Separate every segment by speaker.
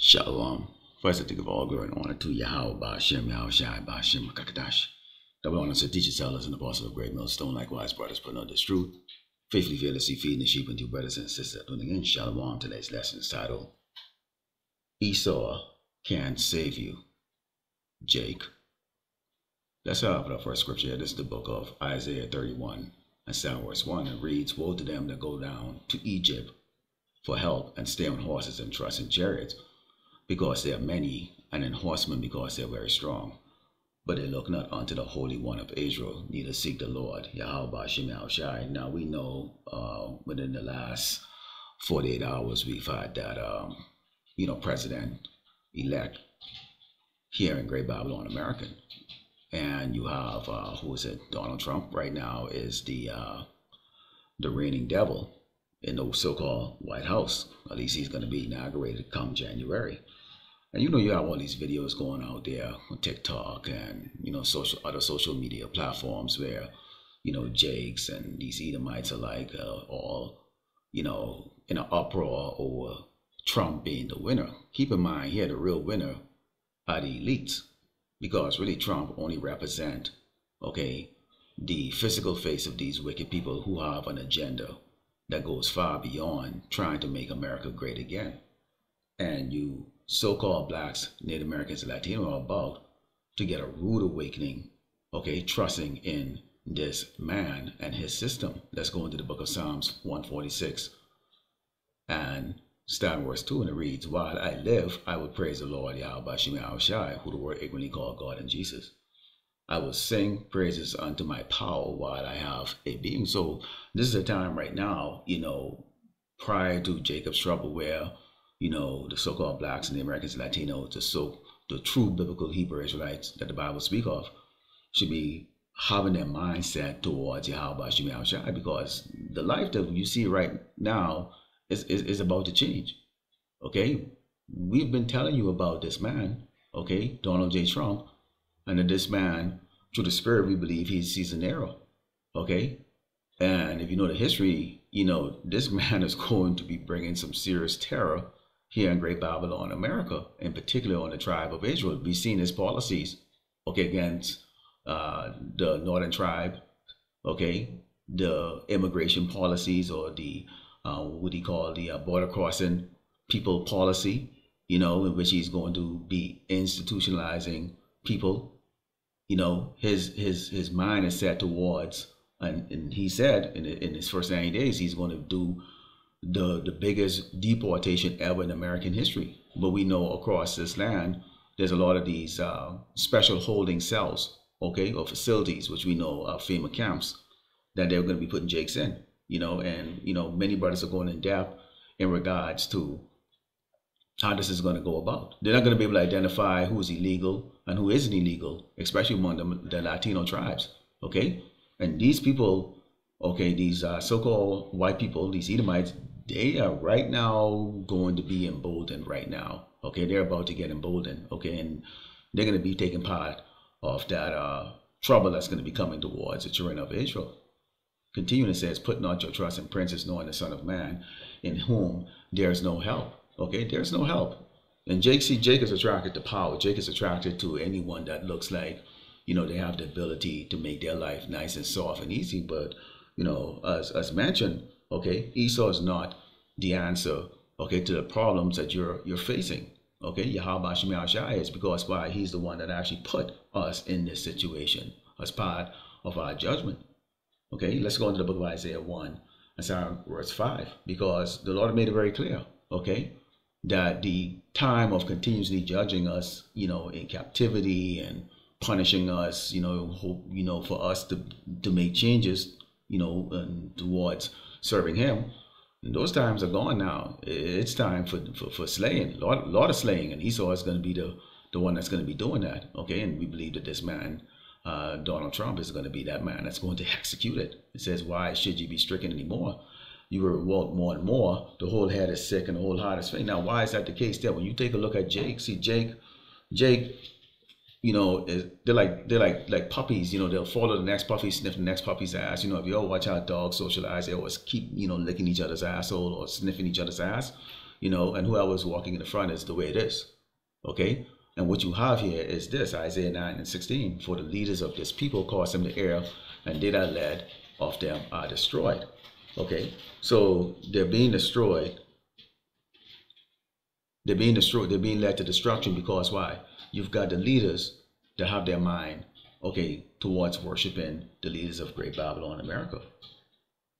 Speaker 1: Shalom. First, I think of all glory and honor to Yahweh, Ba'ashem, Yahushai, Ba'ashem, Kakadash. Double honor to teachers, elders, and apostles of great millstone, likewise, brothers, putting out this truth. Faithfully, fearlessly feeding the sheep and you brothers and sisters. Tuning in, Shalom. Today's lesson is titled, Esau Can't Save You, Jake. Let's start with our first scripture. This is the book of Isaiah 31, and start verse 1. It reads, Woe to them that go down to Egypt for help and stay on horses and trust in chariots, because they are many, and in horsemen because they are very strong. But they look not unto the Holy One of Israel, neither seek the Lord, Yahweh Ba'ashem Yahushai. Now we know within the last 48 hours we've had that, president-elect here in Great Babylon, America. And you have, Donald Trump right now is the reigning devil in the so-called White House. At least he's going to be inaugurated come January. And you have all these videos going out there on TikTok and other social media platforms where Jakes and these Edomites alike all in an uproar over Trump being the winner. Keep in mind here, the real winner are the elites, because really Trump only represent the physical face of these wicked people who have an agenda that goes far beyond trying to make America great again. And you so-called blacks, Native Americans, and Latino are about to get a rude awakening, trusting in this man and his system. Let's go into the book of Psalms 146 and start verse 2, and it reads, While I live, I will praise the Lord, Yahweh Ba'ashem Yahushai, who the word ignorantly called God and Jesus. I will sing praises unto my power while I have a being. So this is a time right now, prior to Jacob's trouble, where the so-called blacks and the Americans, Latinos, the true biblical Hebrew Israelites that the Bible speak of, should be having their mindset towards Yahweh Ba'ashem Yahushai, because the life that you see right now is about to change. We've been telling you about this man, Donald J. Trump, and that this man, through the Spirit, we believe he sees an arrow. And if you know the history, this man is going to be bringing some serious terror here in Great Babylon, America, in particular on the tribe of Israel. We've seen his policies, against the northern tribe, the immigration policies, or the what he called the border crossing people policy, in which he's going to be institutionalizing people. His mind is set towards, and he said in his first 90 days, he's going to do the biggest deportation ever in American history. But we know across this land, there's a lot of these special holding cells, or facilities, which we know are FEMA camps, that they're going to be putting Jakes in, and many brothers are going in depth in regards to how this is going to go about. They're not going to be able to identify who's illegal and who isn't illegal, especially among the Latino tribes, And these people, these so-called white people, these Edomites, they are right now going to be emboldened right now, They're about to get emboldened, And they're going to be taking part of that trouble that's going to be coming towards the children of Israel. Continuing, it says, Put not your trust in princes, nor in the Son of Man, in whom there is no help. There's no help. And Jake is attracted to power. Jake is attracted to anyone that looks like, they have the ability to make their life nice and soft and easy. But, as mentioned, Esau is not the answer, to the problems that you're facing. Yahweh Ba'ashem Yahushai is, because why? He's the one that actually put us in this situation as part of our judgment. Let's go into the book of Isaiah 1 and start verse 5, because the Lord made it very clear, that the time of continuously judging us, in captivity and punishing us, for us to make changes, towards serving him, and those times are gone now. It's time for slaying, a lot of slaying, and Esau is going to be the one that's going to be doing that, And we believe that this man, Donald Trump, is going to be that man that's going to execute it. It says, Why should you be stricken anymore? You will revolt more and more. The whole head is sick and the whole heart is faint. Now, why is that the case there? When you take a look at Jake, see Jake, they're like puppies. They'll follow the next puppy, sniff the next puppy's ass. If you all watch how dogs socialize, they always keep licking each other's asshole or sniffing each other's ass. and whoever's walking in the front is the way it is. Okay? And what you have here is this, Isaiah 9:16. For the leaders of this people cause them to err, and they that led of them are destroyed. Okay? So they're being destroyed. They're being destroyed. They're being led to destruction because why? You've got the leaders that have their mind, okay, towards worshiping the leaders of Great Babylon, America.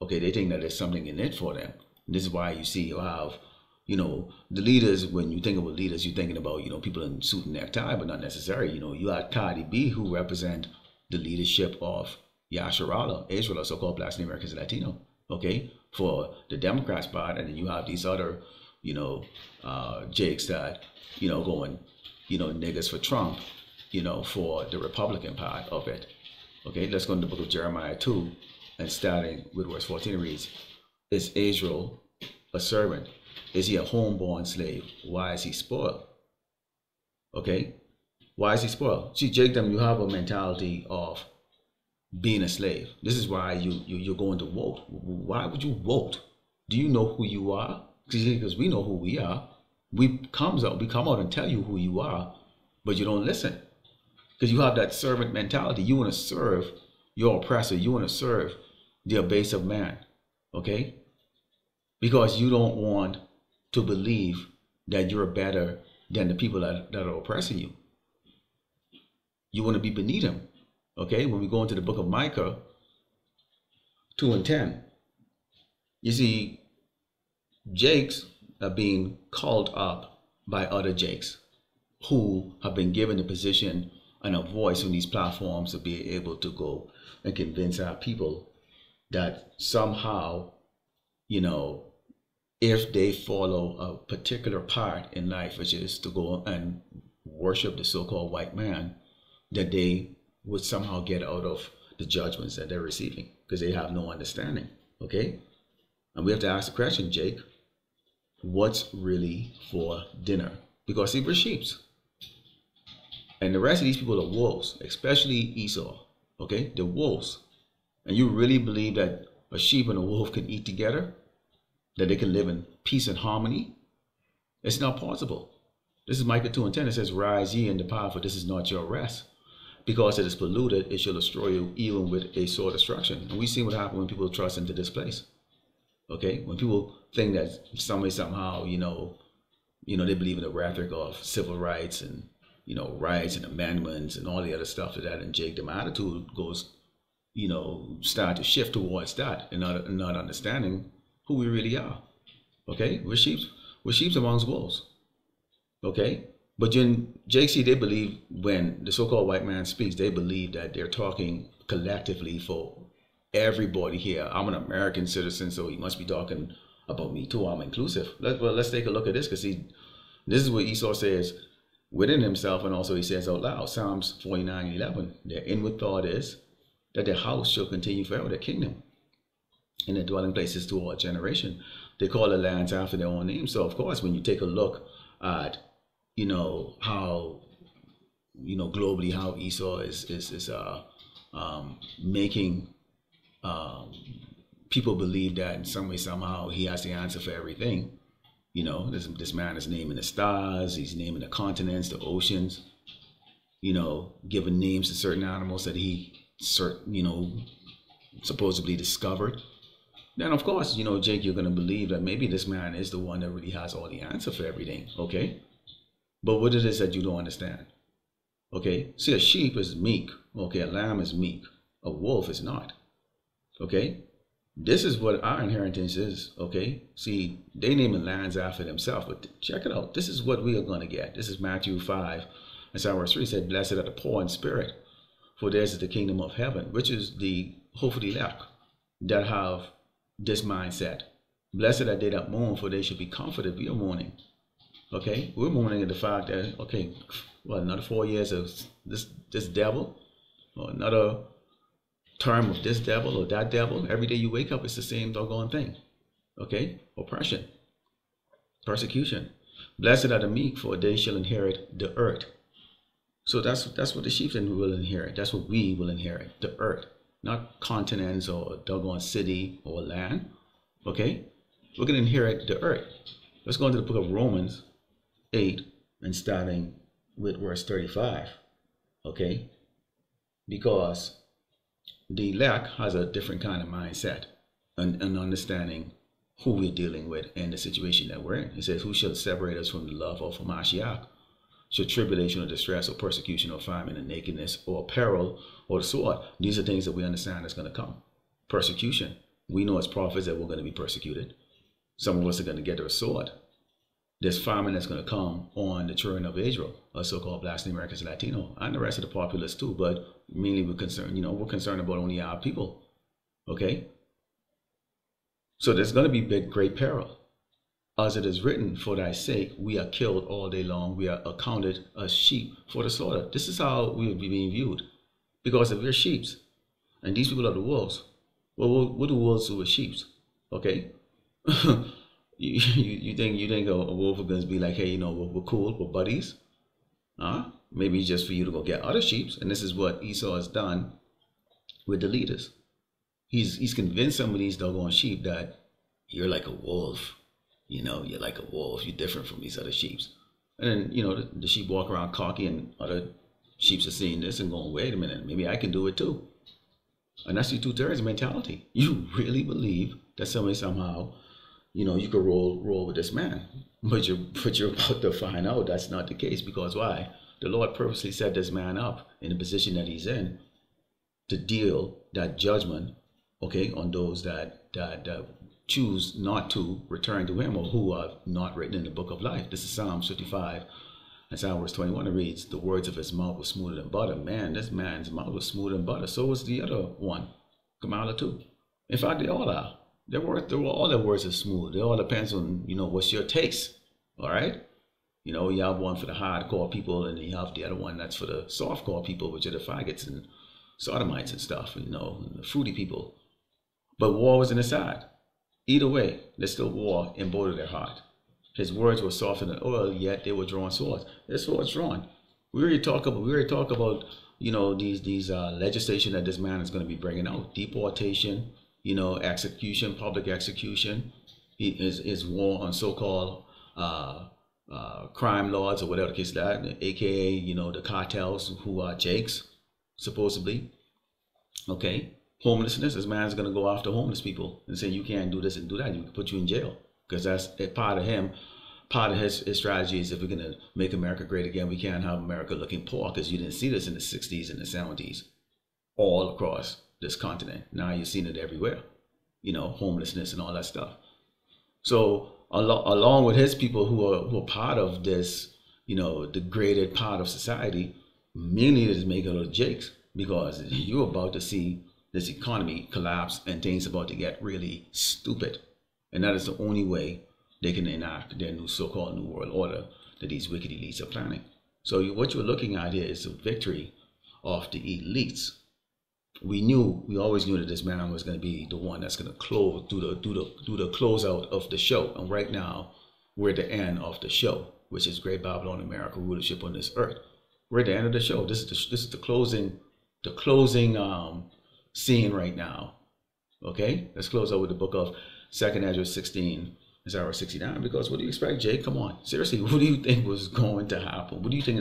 Speaker 1: Okay, they think that there's something in it for them. This is why you see you have, the leaders. When you think about leaders, you're thinking about, people in suit and necktie, but not necessarily. You had Cardi B, who represent the leadership of Yasharala, Israel, so-called Black Americans and Latino. Okay, for the Democrats part, and then you have these other, jakes that, going, niggas for Trump, for the Republican part of it. Okay, let's go into the book of Jeremiah 2, and starting with verse 14, it reads, is Israel a servant? Is he a homeborn slave? Why is he spoiled? Okay, why is he spoiled? See, Jacob, you have a mentality of being a slave. This is why you're going to vote. Why would you vote? Do you know who you are? Because we know who we are. We come out and tell you who you are, but you don't listen. Because you have that servant mentality. You want to serve your oppressor. You want to serve the abase man. Okay? Because you don't want to believe that you're better than the people that are oppressing you. You want to be beneath them. Okay? When we go into the book of Micah 2 and 10, you see, Jakes are being called up by other Jakes who have been given a position and a voice on these platforms to be able to go and convince our people that somehow, if they follow a particular part in life, which is to go and worship the so-called white man, that they would somehow get out of the judgments that they're receiving because they have no understanding. Okay? And we have to ask the question, Jake, what's really for dinner? Because see, we're sheeps. And the rest of these people are wolves, especially Esau. Okay? They're wolves. And you really believe that a sheep and a wolf can eat together? That they can live in peace and harmony? It's not possible. This is Micah 2 and 10. It says, rise ye and depart, for this is not your rest. Because it is polluted, it shall destroy you even with a sore destruction. And we see what happens when people trust into this place. Okay? When people think that somehow, they believe in the rhetoric of civil rights and, rights and amendments and all the other stuff that and Jake, the attitude goes, start to shift towards that and not understanding who we really are. Okay? We're sheep amongst wolves. Okay? But Jake, see, they believe when the so-called white man speaks, they believe that they're talking collectively for everybody here. I'm an American citizen, so he must be talking about me too. I'm inclusive. Let's take a look at this, because this is what Esau says within himself, and also he says out loud. Psalms 49:11. Their inward thought is that their house shall continue forever, their kingdom, and their dwelling places to all generation. They call the lands after their own name. So of course, when you take a look at how globally how Esau is making people believe that in some way somehow he has the answer for everything. This man is naming the stars, he's naming the continents, the oceans, giving names to certain animals that he supposedly discovered. Then of course, Jake, you're going to believe that maybe this man is the one that really has all the answer for everything. Okay? But what it is that you don't understand. Okay? See, a sheep is meek. Okay? A lamb is meek. A wolf is not. Okay? This is what our inheritance is. Okay? See, they naming lands after themselves, but check it out. This is what we are going to get. This is Matthew 5 and verse 3 said, blessed are the poor in spirit, for theirs is the kingdom of heaven, which is the hopefully elect that have this mindset. Blessed are they that mourn, for they should be comforted. We are mourning. Okay, we're mourning at the fact that, okay, well, another 4 years of this devil, or another term of this devil or that devil. Every day you wake up, it's the same doggone thing. Okay, oppression, persecution. Blessed are the meek, for they shall inherit the earth. So that's what the sheep will inherit. That's what we will inherit, the earth, not continents or a doggone city or land. Okay, we're gonna inherit the earth. Let's go into the book of Romans 8 and starting with verse 35. Okay? Because the elect has a different kind of mindset and understanding who we're dealing with and the situation that we're in. It says, who shall separate us from the love of Mashiach? Should tribulation or distress or persecution or famine and nakedness or peril or the sword? These are things that we understand is going to come. Persecution. We know as prophets that we're going to be persecuted. Some of us are going to get a sword. There's famine that's going to come on the children of Israel, or so-called Black Americans, Latino, and the rest of the populace too. But mainly we're concerned, we're concerned about only our people. Okay? So there's going to be great peril. As it is written, for thy sake, we are killed all day long. We are accounted as sheep for the slaughter. This is how we will be being viewed. Because if we're sheep, and these people are the wolves, well, what do wolves do with sheep? Okay? you think a wolf is going to be like, hey, we're cool, we're buddies? Maybe just for you to go get other sheep. And this is what Esau has done with the leaders. He's convinced some of these doggone sheep that you're like a wolf. You're like a wolf. You're different from these other sheep. And then, the sheep walk around cocky, and other sheep are seeing this and going, wait a minute, maybe I can do it too. And that's the two-thirds mentality. You really believe that somebody somehow, you could roll with this man. But you're about to find out that's not the case. Because why? The Lord purposely set this man up in the position that he's in to deal that judgment, okay, on those that choose not to return to him, or who are not written in the book of life. This is Psalms 55 and Psalm verse 21. It reads, the words of his mouth were smoother than butter. Man, this man's mouth was smoother than butter. So was the other one, Kamala too. In fact, they all are. All their words are smooth. It all depends on, what's your taste. All right? You have one for the hardcore people, and you have the other one that's for the softcore people, which are the faggots and sodomites and stuff, and the fruity people. But war was in his side. Either way, there's still war in both of their heart. His words were softer than oil, yet they were drawing swords. Their swords drawn. We already talk about these legislation that this man is going to be bringing out. Deportation, execution, public execution. His war on so-called crime lords, or whatever the case is, that, aka the cartels who are Jakes, supposedly. Okay. Homelessness, this man's going to go after homeless people and say, you can't do this and do that. You can put you in jail. Because that's a part of him. Part of his strategy is, if we're going to make America great again, we can't have America looking poor, because you didn't see this in the 60s and the 70s all across this continent. Now you're seeing it everywhere. Homelessness and all that stuff. So along with his people who are part of this, degraded part of society, mainly it is making little jakes, because you're about to see this economy collapse and things about to get really stupid. And that is the only way they can enact their new so-called new world order that these wicked elites are planning. So what you're looking at here is the victory of the elites. We always knew that this man was going to be the one that's going to do the closeout of the show. And right now, we're at the end of the show, which is Great Babylon America rulership on this earth. We're at the end of the show. This is the closing scene right now. Okay, let's close out with the book of 2nd Ezra 16, Isaiah 69. Because what do you expect, Jay? Come on, seriously, what do you think was going to happen? What do you think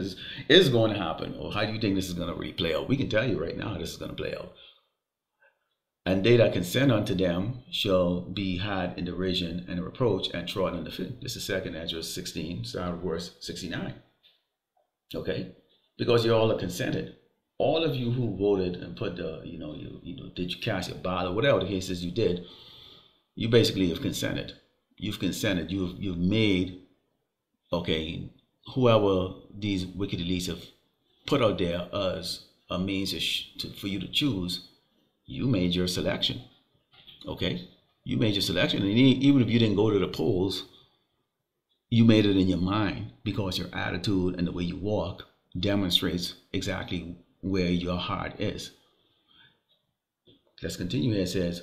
Speaker 1: is going to happen, or how do you think this is going to really play out? We can tell you right now how this is going to play out. And they that consent unto them shall be had in derision and reproach and trodden in the feet. This is 2nd Ezra 16, verse 69. Okay, because you all are consented. All of you who voted and put the, did you cast your ballot, whatever the case is you did, you basically have consented. You've consented. You've made, okay, whoever these wicked elites have put out there as a means for you to choose, you made your selection. Okay, you made your selection, and even if you didn't go to the polls, you made it in your mind, because your attitude and the way you walk demonstrates exactly where your heart is. Let's continue here. It says,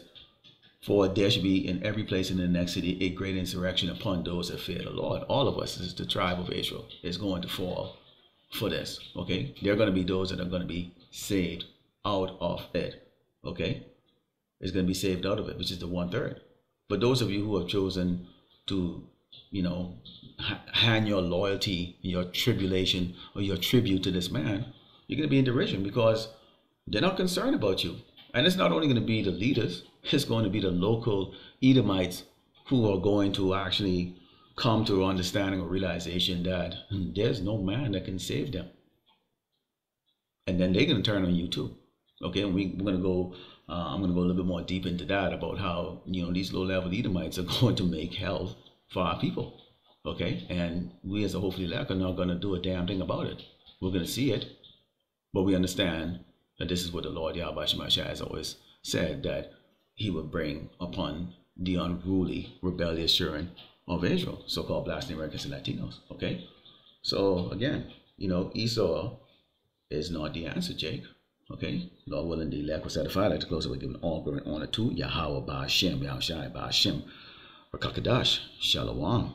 Speaker 1: for there should be in every place in the next city a great insurrection upon those that fear the Lord. All of us, this is the tribe of Israel, is going to fall for this. Okay, there are going to be those that are going to be saved out of it. Okay, it's going to be saved out of it, which is the 1/3. But those of you who have chosen to hand your loyalty, your tribulation, or your tribute to this man, you're going to be in derision because they're not concerned about you. And it's not only going to be the leaders, it's going to be the local Edomites who are going to actually come to an understanding or realization that there's no man that can save them. And then they're going to turn on you too. Okay, and we're going to go, I'm going to go a little bit more deep into that about how, these low-level Edomites are going to make hell for our people. Okay, and we as a hopefully elect are not going to do a damn thing about it. We're going to see it, but we understand that this is what the Lord Yahweh Shemashah has always said, that he would bring upon the unruly, rebellious children of Israel, so-called Black Americans and Latinos. Okay, so again, Esau is not the answer, Jake. Okay, Lord willing, the elect will satisfy. I'd like to close it with giving all glory and honor to Yahweh Ba'ashem, Yahushai Ba'ashem, Rakakadash, Shalom.